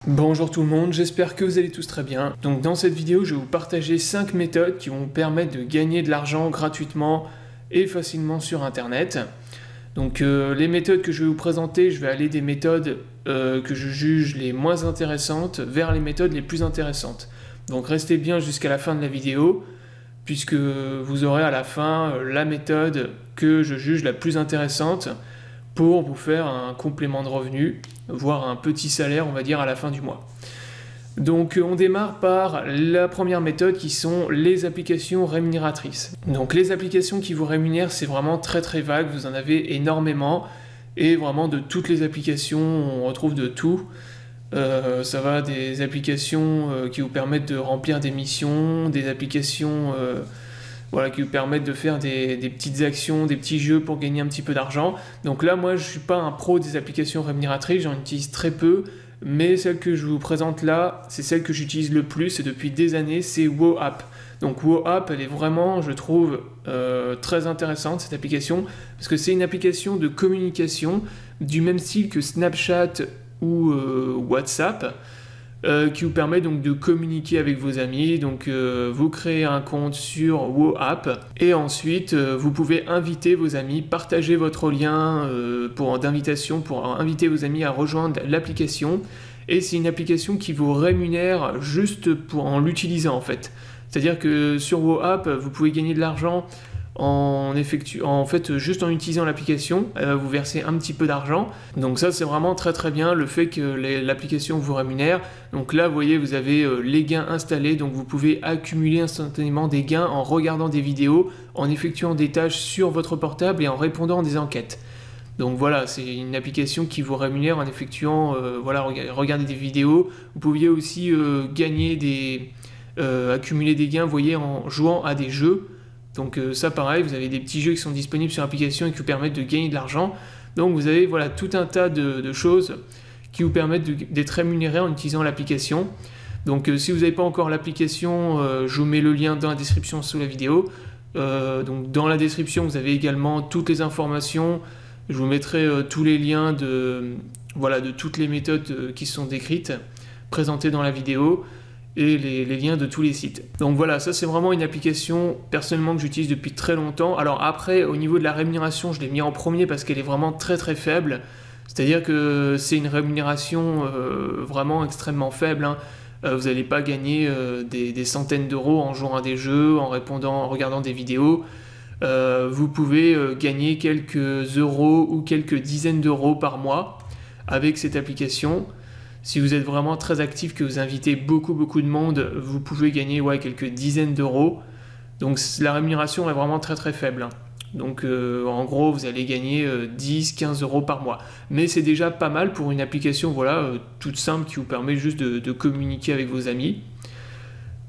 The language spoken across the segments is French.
Bonjour tout le monde, j'espère que vous allez tous très bien. Donc dans cette vidéo, je vais vous partager 5 méthodes qui vont vous permettre de gagner de l'argent gratuitement et facilement sur internet. Donc les méthodes que je vais vous présenter, je vais aller des méthodes que je juge les moins intéressantes vers les méthodes les plus intéressantes. Donc restez bien jusqu'à la fin de la vidéo, puisque vous aurez à la fin la méthode que je juge la plus intéressante pour vous faire un complément de revenu, voire un petit salaire, on va dire, à la fin du mois. Donc on démarre par la première méthode qui sont les applications rémunératrices. Donc les applications qui vous rémunèrent, c'est vraiment très vague, vous en avez énormément, et vraiment de toutes les applications, on retrouve de tout. Ça va des applications qui vous permettent de remplir des missions, des applications qui vous permettent de faire des petites actions, des petits jeux pour gagner un petit peu d'argent. Donc là, moi, je ne suis pas un pro des applications rémunératrices, j'en utilise très peu, mais celle que je vous présente là, c'est celle que j'utilise le plus, et depuis des années, c'est WoApp. Donc WoApp, elle est vraiment, je trouve, très intéressante, cette application, parce que c'est une application de communication du même style que Snapchat ou WhatsApp, qui vous permet donc de communiquer avec vos amis. Donc vous créez un compte sur WoApp et ensuite vous pouvez inviter vos amis, partager votre lien d'invitation pour inviter vos amis à rejoindre l'application. Et c'est une application qui vous rémunère juste en l'utilisant en fait. C'est-à-dire que sur WoApp, vous pouvez gagner de l'argent juste en utilisant l'application, elle va vous verser un petit peu d'argent. Donc ça, c'est vraiment très bien, le fait que l'application vous rémunère. Donc là, vous voyez, vous avez les gains installés, donc vous pouvez accumuler instantanément des gains en regardant des vidéos, en effectuant des tâches sur votre portable et en répondant à des enquêtes. Donc voilà, c'est une application qui vous rémunère en effectuant, regardez des vidéos. Vous pouviez aussi accumuler des gains, vous voyez, en jouant à des jeux. Donc ça pareil, vous avez des petits jeux qui sont disponibles sur l'application et qui vous permettent de gagner de l'argent. Donc vous avez tout un tas de choses qui vous permettent d'être rémunéré en utilisant l'application. Donc si vous n'avez pas encore l'application, je vous mets le lien dans la description sous la vidéo. Donc dans la description, vous avez également toutes les informations. Je vous mettrai tous les liens de toutes les méthodes qui sont décrites, présentées dans la vidéo, et les liens de tous les sites. Donc voilà, ça c'est vraiment une application personnellement que j'utilise depuis très longtemps. Alors après, au niveau de la rémunération, je l'ai mis en premier parce qu'elle est vraiment très faible. C'est-à-dire que c'est une rémunération vraiment extrêmement faible, hein. Vous n'allez pas gagner des centaines d'euros en jouant à des jeux, en regardant des vidéos. Vous pouvez gagner quelques euros ou quelques dizaines d'euros par mois avec cette application. Si vous êtes vraiment très actif, que vous invitez beaucoup de monde, vous pouvez gagner quelques dizaines d'euros. Donc la rémunération est vraiment très faible, hein. Donc en gros, vous allez gagner 10-15 euros par mois. Mais c'est déjà pas mal pour une application toute simple qui vous permet juste de communiquer avec vos amis.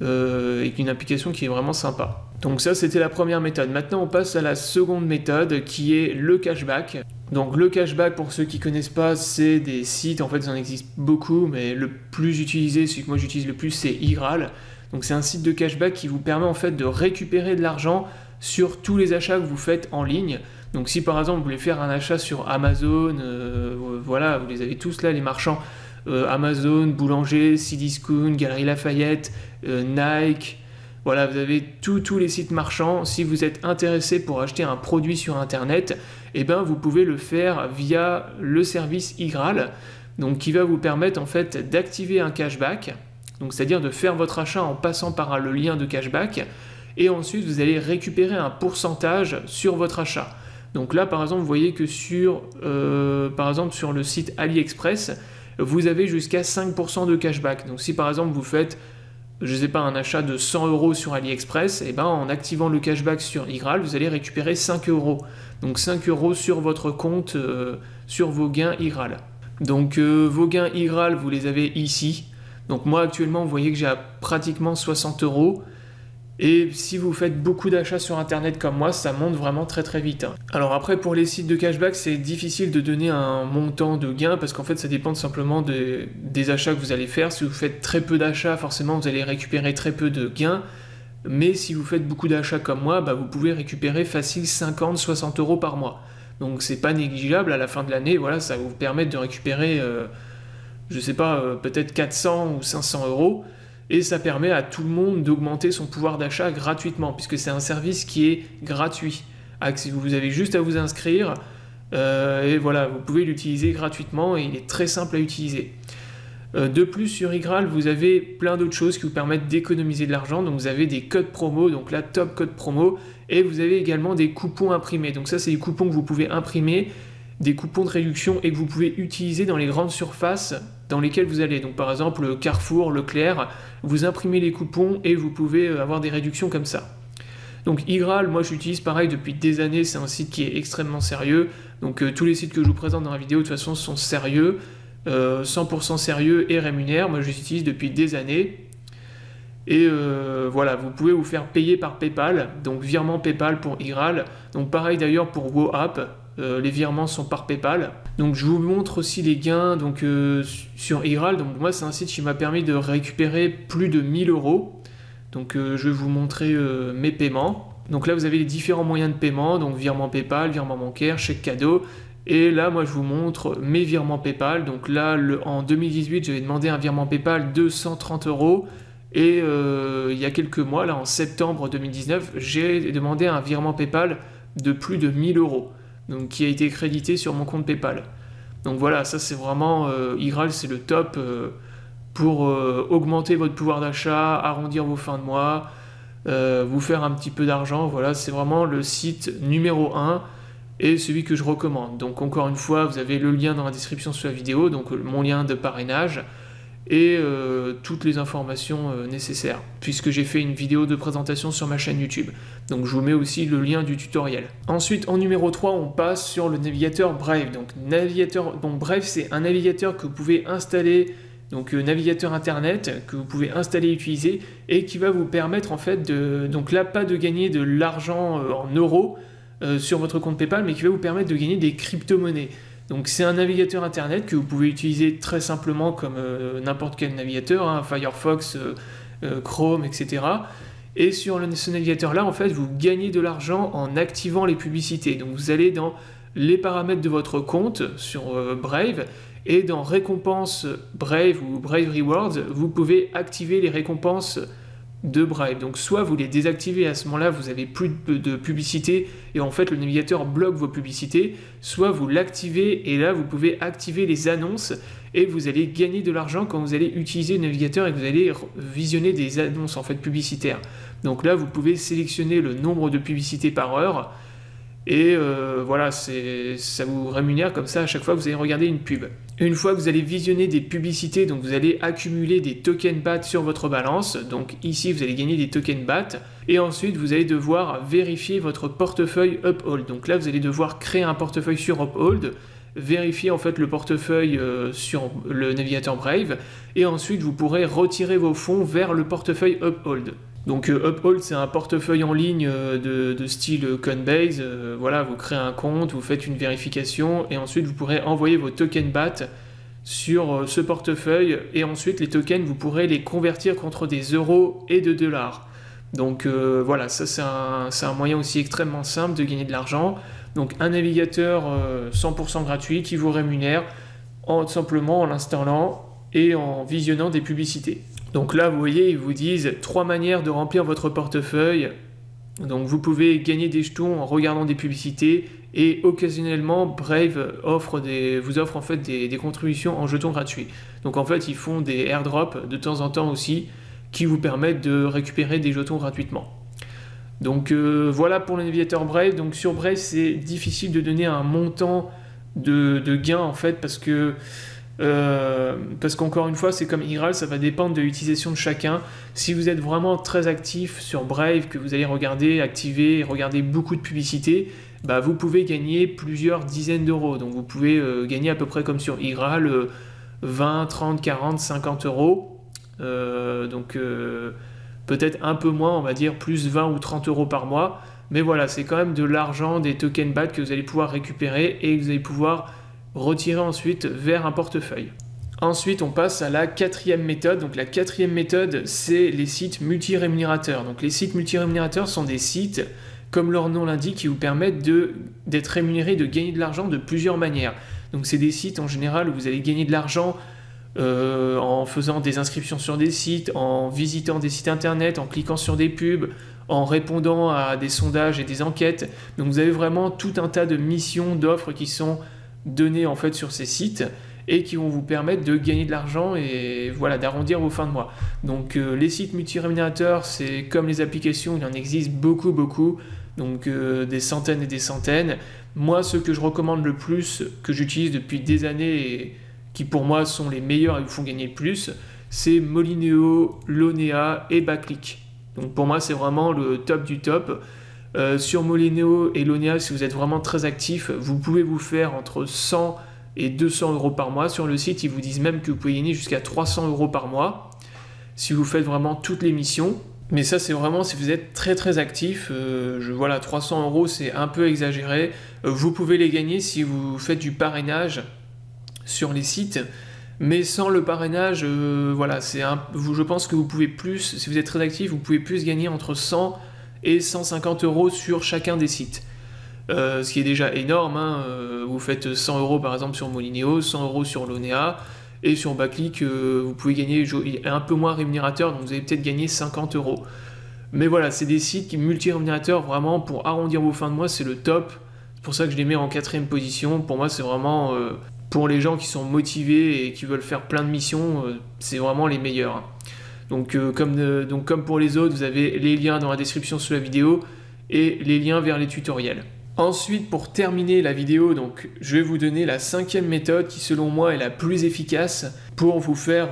Et une application qui est vraiment sympa. Donc ça, c'était la première méthode. Maintenant, on passe à la seconde méthode qui est le cashback. Donc le cashback, pour ceux qui ne connaissent pas, c'est des sites, en fait il en existe beaucoup, mais le plus utilisé, celui que moi j'utilise le plus, c'est Igral. Donc c'est un site de cashback qui vous permet en fait de récupérer de l'argent sur tous les achats que vous faites en ligne. Donc si par exemple vous voulez faire un achat sur Amazon, vous les avez tous là, les marchands, Amazon, Boulanger, Cdiscount, Galeries Lafayette, Nike, vous avez tous les sites marchands. Si vous êtes intéressé pour acheter un produit sur internet, vous pouvez le faire via le service Igral, donc qui va vous permettre en fait d'activer un cashback, donc c'est-à-dire de faire votre achat en passant par le lien de cashback, et ensuite vous allez récupérer un pourcentage sur votre achat. Donc là par exemple, vous voyez que sur le site AliExpress, vous avez jusqu'à 5% de cashback. Donc si par exemple vous faites un achat de 100 euros sur AliExpress, en activant le cashback sur Igral, vous allez récupérer 5 euros. Donc 5 euros sur votre compte, sur vos gains Igral. Donc vos gains Igral, vous les avez ici. Donc moi actuellement, vous voyez que j'ai pratiquement 60 euros. Et si vous faites beaucoup d'achats sur internet comme moi, ça monte vraiment très vite, hein. Alors après, pour les sites de cashback, c'est difficile de donner un montant de gain parce qu'en fait ça dépend simplement des achats que vous allez faire. Si vous faites très peu d'achats, forcément vous allez récupérer très peu de gains. Mais si vous faites beaucoup d'achats comme moi, vous pouvez récupérer facile 50-60 euros par mois. Donc c'est pas négligeable à la fin de l'année, ça va vous permettre de récupérer je sais pas, peut-être 400 ou 500 euros, et ça permet à tout le monde d'augmenter son pouvoir d'achat gratuitement, puisque c'est un service qui est gratuit. Vous avez juste à vous inscrire, et voilà, vous pouvez l'utiliser gratuitement, et il est très simple à utiliser. De plus, sur Igral, vous avez plein d'autres choses qui vous permettent d'économiser de l'argent. Donc vous avez des codes promo, donc là, top code promo, et vous avez également des coupons imprimés. Donc ça, c'est des coupons que vous pouvez imprimer, des coupons de réduction, et que vous pouvez utiliser dans les grandes surfaces dans lesquelles vous allez. Donc par exemple, Carrefour, Leclerc, vous imprimez les coupons et vous pouvez avoir des réductions comme ça. Donc Igral, moi j'utilise pareil depuis des années, c'est un site qui est extrêmement sérieux. Donc tous les sites que je vous présente dans la vidéo, de toute façon, sont sérieux. 100% sérieux et rémunère. Moi je les utilise depuis des années, et voilà, vous pouvez vous faire payer par PayPal, donc virement PayPal pour Igral. Donc pareil d'ailleurs pour WoApp, les virements sont par PayPal. Donc je vous montre aussi les gains donc, sur Igral. Donc moi c'est un site qui m'a permis de récupérer plus de 1000 euros. Donc je vais vous montrer mes paiements. Donc là vous avez les différents moyens de paiement, donc virement PayPal, virement bancaire, chèque cadeau. Et là, moi, je vous montre mes virements PayPal. Donc là, en 2018, j'avais demandé un virement PayPal de 130 euros. Et il y a quelques mois, là, en septembre 2019, j'ai demandé un virement PayPal de plus de 1000 euros. Donc qui a été crédité sur mon compte PayPal. Donc voilà, ça c'est vraiment... Igral, c'est le top pour augmenter votre pouvoir d'achat, arrondir vos fins de mois, vous faire un petit peu d'argent. Voilà, c'est vraiment le site numéro 1. Et celui que je recommande. Donc encore une fois, vous avez le lien dans la description sous la vidéo, donc mon lien de parrainage, et toutes les informations nécessaires, puisque j'ai fait une vidéo de présentation sur ma chaîne YouTube. Donc je vous mets aussi le lien du tutoriel. Ensuite, en numéro 3, on passe sur le navigateur Brave. Donc Brave, c'est un navigateur que vous pouvez installer, donc navigateur internet, que vous pouvez installer et utiliser, et qui va vous permettre en fait donc là, pas de gagner de l'argent en euros, sur votre compte PayPal, mais qui va vous permettre de gagner des crypto-monnaies. Donc c'est un navigateur internet que vous pouvez utiliser très simplement comme n'importe quel navigateur, hein, Firefox, Chrome, etc. Et sur ce navigateur-là, en fait, vous gagnez de l'argent en activant les publicités. Donc vous allez dans les paramètres de votre compte sur Brave, et dans récompenses Brave ou Brave Rewards, vous pouvez activer les récompenses de Brave. Donc soit vous les désactivez, à ce moment-là vous avez plus de publicité et en fait le navigateur bloque vos publicités, soit vous l'activez et là vous pouvez activer les annonces et vous allez gagner de l'argent quand vous allez utiliser le navigateur et que vous allez visionner des annonces en fait publicitaires. Donc là vous pouvez sélectionner le nombre de publicités par heure et voilà, ça vous rémunère comme ça à chaque fois que vous allez regarder une pub. Une fois que vous allez visionner des publicités, donc vous allez accumuler des tokens BAT sur votre balance. Donc ici, vous allez gagner des tokens BAT. Et ensuite, vous allez devoir vérifier votre portefeuille Uphold. Donc là, vous allez devoir créer un portefeuille sur Uphold, vérifier en fait le portefeuille sur le navigateur Brave. Et ensuite, vous pourrez retirer vos fonds vers le portefeuille Uphold. Donc Uphold, c'est un portefeuille en ligne de style Coinbase. Voilà, vous créez un compte, vous faites une vérification et ensuite vous pourrez envoyer vos tokens BAT sur ce portefeuille et ensuite les tokens, vous pourrez les convertir contre des euros et de dollars. Donc voilà, ça c'est un moyen aussi extrêmement simple de gagner de l'argent. Donc un navigateur 100% gratuit qui vous rémunère simplement en l'installant et en visionnant des publicités. Donc là, vous voyez, ils vous disent 3 manières de remplir votre portefeuille. Donc vous pouvez gagner des jetons en regardant des publicités et occasionnellement, Brave vous offre en fait des contributions en jetons gratuits. Donc en fait, ils font des airdrops de temps en temps aussi qui vous permettent de récupérer des jetons gratuitement. Donc voilà pour le navigateur Brave. Donc sur Brave, c'est difficile de donner un montant de gain en fait parce qu'encore une fois, c'est comme Igral, ça va dépendre de l'utilisation de chacun. Si vous êtes vraiment très actif sur Brave, que vous allez regarder, activer et regarder beaucoup de publicités, bah vous pouvez gagner plusieurs dizaines d'euros. Donc vous pouvez gagner à peu près comme sur Igral 20, 30, 40, 50 euros. Donc peut-être un peu moins, on va dire plus 20 ou 30 euros par mois. Mais voilà, c'est quand même de l'argent, des tokens BAT que vous allez pouvoir récupérer et que vous allez pouvoir retirer ensuite vers un portefeuille. Ensuite, on passe à la 4e méthode. Donc la 4e méthode, c'est les sites multirémunérateurs. Donc les sites multirémunérateurs sont des sites, comme leur nom l'indique, qui vous permettent d'être rémunérés, de gagner de l'argent de plusieurs manières. Donc c'est des sites en général où vous allez gagner de l'argent en faisant des inscriptions sur des sites, en visitant des sites internet, en cliquant sur des pubs, en répondant à des sondages et des enquêtes. Donc vous avez vraiment tout un tas de missions, d'offres qui sont données en fait sur ces sites et qui vont vous permettre de gagner de l'argent et voilà, d'arrondir vos fins de mois. Donc les sites multirémunérateurs, c'est comme les applications, il en existe beaucoup, donc des centaines et des centaines. Moi, ceux que je recommande le plus, que j'utilise depuis des années et qui pour moi sont les meilleurs et vous font gagner le plus, c'est Molineo, Lonea et Backlick. Donc pour moi, c'est vraiment le top du top. Sur Molineo et Lonea, si vous êtes vraiment très actif, vous pouvez vous faire entre 100 et 200 euros par mois. Sur le site, ils vous disent même que vous pouvez gagner jusqu'à 300 euros par mois si vous faites vraiment toutes les missions. Mais ça, c'est vraiment si vous êtes très actif. Voilà, 300 euros, c'est un peu exagéré. Vous pouvez les gagner si vous faites du parrainage sur les sites. Mais sans le parrainage, voilà, je pense que vous pouvez plus, si vous êtes très actif, vous pouvez plus gagner entre 100 et 150 euros sur chacun des sites. Ce qui est déjà énorme, hein. Vous faites 100 euros par exemple sur Molineo, 100 euros sur Lonea, et sur Backlick, vous pouvez gagner un peu moins rémunérateur, donc vous allez peut-être gagner 50 euros. Mais voilà, c'est des sites qui multi-rémunérateurs, vraiment pour arrondir vos fins de mois, c'est le top. C'est pour ça que je les mets en 4e position. Pour moi, c'est vraiment, pour les gens qui sont motivés et qui veulent faire plein de missions, c'est vraiment les meilleurs. Donc comme pour les autres, vous avez les liens dans la description sous la vidéo et les liens vers les tutoriels. Ensuite, pour terminer la vidéo, donc, je vais vous donner la 5e méthode qui, selon moi, est la plus efficace pour vous faire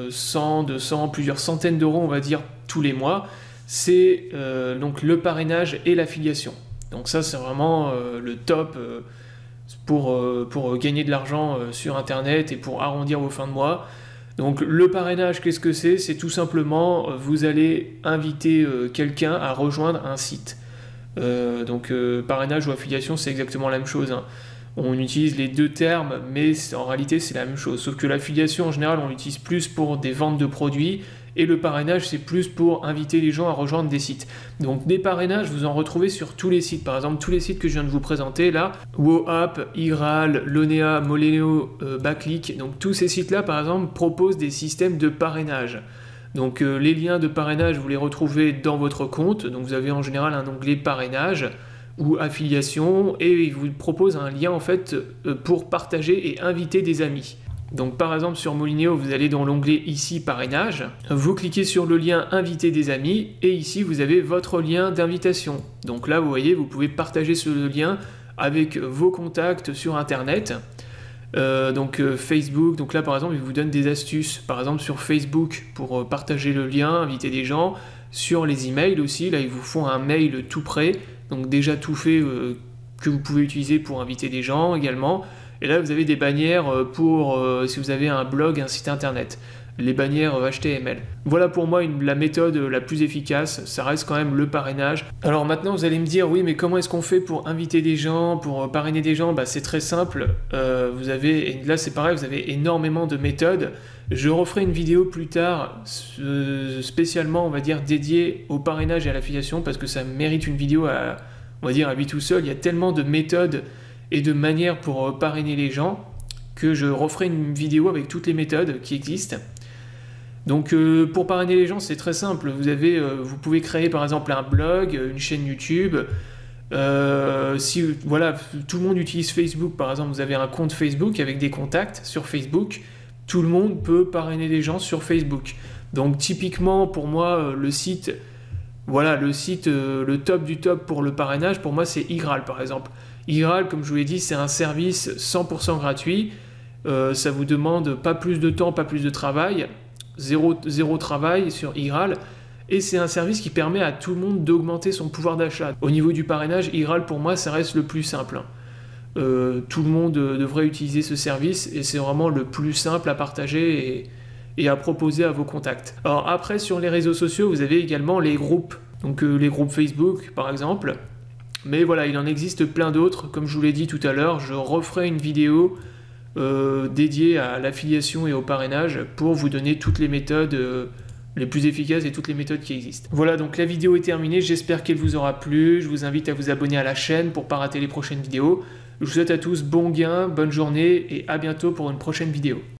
100, 200, plusieurs centaines d'euros, on va dire, tous les mois. C'est donc le parrainage et l'affiliation. Donc ça, c'est vraiment le top pour gagner de l'argent sur Internet et pour arrondir vos fins de mois. Donc le parrainage, qu'est-ce que c'est? C'est tout simplement, vous allez inviter quelqu'un à rejoindre un site. Parrainage ou affiliation, c'est exactement la même chose, hein. On utilise les deux termes, mais en réalité c'est la même chose. Sauf que l'affiliation en général on l'utilise plus pour des ventes de produits et le parrainage c'est plus pour inviter les gens à rejoindre des sites. Donc des parrainages vous en retrouvez sur tous les sites. Par exemple tous les sites que je viens de vous présenter là, WoApp, Igral, Lonea, Molineo, Backlick. Donc tous ces sites là par exemple proposent des systèmes de parrainage. Donc les liens de parrainage, vous les retrouvez dans votre compte. Donc vous avez en général un onglet parrainage ou affiliation et il vous propose un lien en fait pour partager et inviter des amis. Donc par exemple sur Molineo, vous allez dans l'onglet ici parrainage, vous cliquez sur le lien inviter des amis et ici vous avez votre lien d'invitation. Donc là vous voyez, vous pouvez partager ce lien avec vos contacts sur internet. Facebook, donc là par exemple il vous donne des astuces, par exemple sur Facebook pour partager le lien, inviter des gens, sur les emails aussi, là ils vous font un mail tout prêt, donc déjà tout fait que vous pouvez utiliser pour inviter des gens également, et là vous avez des bannières pour si vous avez un blog, un site internet, les bannières HTML. Voilà pour moi la méthode la plus efficace, ça reste quand même le parrainage. Alors maintenant vous allez me dire, oui mais comment est-ce qu'on fait pour inviter des gens, pour parrainer des gens? Bah, c'est très simple, et là c'est pareil, vous avez énormément de méthodes. Je referai une vidéo plus tard spécialement on va dire dédiée au parrainage et à l'affiliation parce que ça mérite une vidéo on va dire à lui tout seul. Il y a tellement de méthodes et de manières pour parrainer les gens que je referai une vidéo avec toutes les méthodes qui existent. Donc pour parrainer les gens, c'est très simple. Vous pouvez créer par exemple un blog, une chaîne YouTube. Si voilà, tout le monde utilise Facebook, par exemple, vous avez un compte Facebook avec des contacts sur Facebook, tout le monde peut parrainer les gens sur Facebook. Donc typiquement pour moi, le top du top pour le parrainage, pour moi c'est Igral par exemple. Igral, comme je vous l'ai dit, c'est un service 100% gratuit. Ça vous demande pas plus de temps, pas plus de travail. Zéro travail sur Igral, et c'est un service qui permet à tout le monde d'augmenter son pouvoir d'achat. Au niveau du parrainage, Igral pour moi ça reste le plus simple. Tout le monde devrait utiliser ce service et c'est vraiment le plus simple à partager et à proposer à vos contacts. Alors après sur les réseaux sociaux vous avez également les groupes, donc les groupes Facebook par exemple, mais voilà il en existe plein d'autres, comme je vous l'ai dit tout à l'heure, je referai une vidéo dédié à l'affiliation et au parrainage pour vous donner toutes les méthodes les plus efficaces et toutes les méthodes qui existent. Voilà, donc la vidéo est terminée, j'espère qu'elle vous aura plu, je vous invite à vous abonner à la chaîne pour ne pas rater les prochaines vidéos. Je vous souhaite à tous bon gain, bonne journée et à bientôt pour une prochaine vidéo.